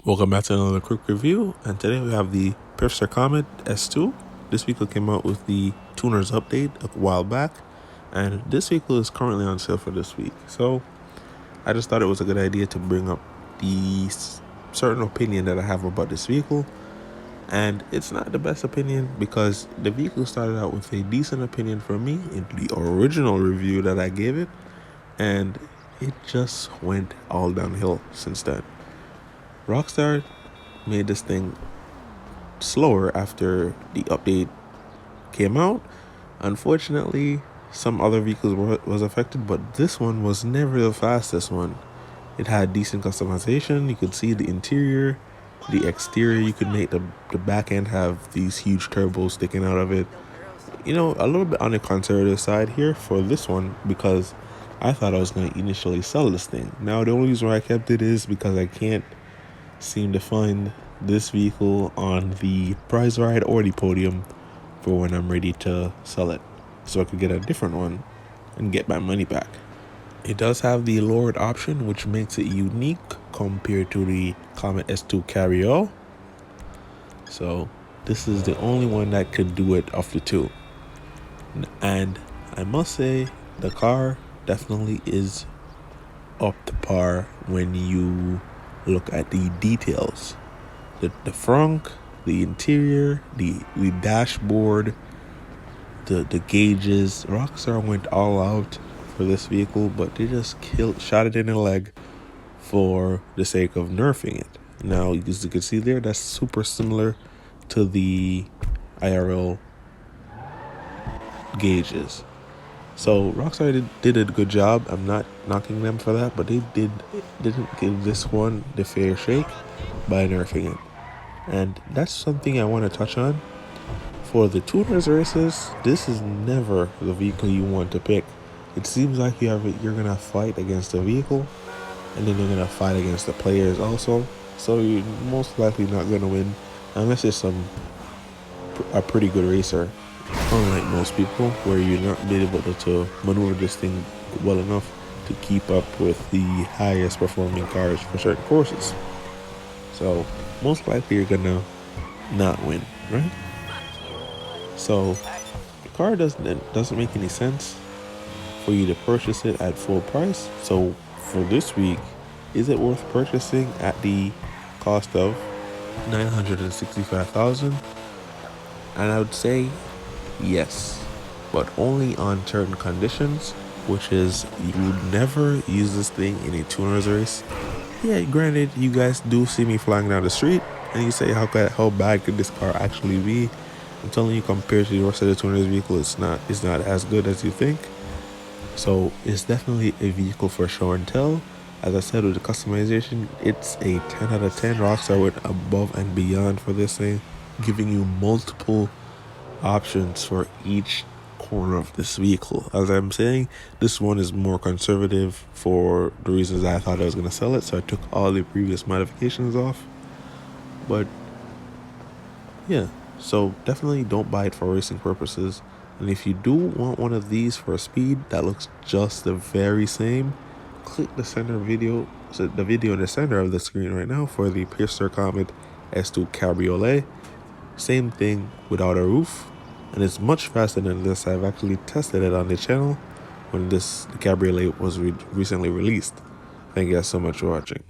Welcome back to another quick review, and today we have the Pfister Comet S2. This vehicle came out with the tuners update a while back, and this vehicle is currently on sale for this week. So I just thought it was a good idea to bring up the certain opinion that I have about this vehicle. And it's not the best opinion because the vehicle started out with a decent opinion for me in the original review that I gave it, and it just went all downhill since then. Rockstar made this thing slower after the update came out. Unfortunately, some other vehicles was affected, but this one was never the fastest one. It had decent customization. You could see the interior, the exterior. You could make the back end have these huge turbos sticking out of it. You know, a little bit on the conservative side here for this one because I thought I was going to initially sell this thing. Now, the only reason why I kept it is because I can't seem to find this vehicle on the prize ride or the podium for when I'm ready to sell it, so I could get a different one and get my money back. It does have the lowered option, which makes it unique compared to the Comet S2 Carrier. So this is the only one that could do it of the two. And I must say, the car definitely is up to par when you look at the details. The front, the interior, the dashboard, the gauges. Rockstar went all out for this vehicle, but they just shot it in the leg for the sake of nerfing it. Now, as you can see there, that's super similar to the IRL gauges. So Rockstar did a good job. I'm not knocking them for that, but they didn't give this one the fair shake by nerfing it. And that's something I want to touch on. For the tuners races, this is never the vehicle you want to pick. It seems like you're gonna fight against the vehicle, and then you're gonna fight against the players also. So you're most likely not gonna win unless you're a pretty good racer. Unlike most people, where you're not being able to maneuver this thing well enough to keep up with the highest performing cars for certain courses. So most likely you're gonna not win, right? So the car doesn't make any sense for you to purchase it at full price. So for this week, is it worth purchasing at the cost of $965,000? And I would say yes, but only on certain conditions, which is you would never use this thing in a tuners race. Yeah, granted, you guys do see me flying down the street, and you say, how bad could this car actually be? I'm telling you, compared to the rest of the tuners vehicle, it's not as good as you think. So it's definitely a vehicle for show and tell. As I said, with the customization, it's a 10 out of 10. Rockstar went above and beyond for this thing, giving you multiple options for each corner of this vehicle. As I'm saying, this one is more conservative for the reasons I thought I was going to sell it, so I took all the previous modifications off. But yeah, so definitely don't buy it for racing purposes. And if you do want one of these for speed that looks just the very same, click the video in the center of the screen right now for the Pfister Comet S2 Cabriolet. Same thing without a roof, and it's much faster than this. I've actually tested it on the channel when the Cabriolet was recently released. Thank you guys so much for watching.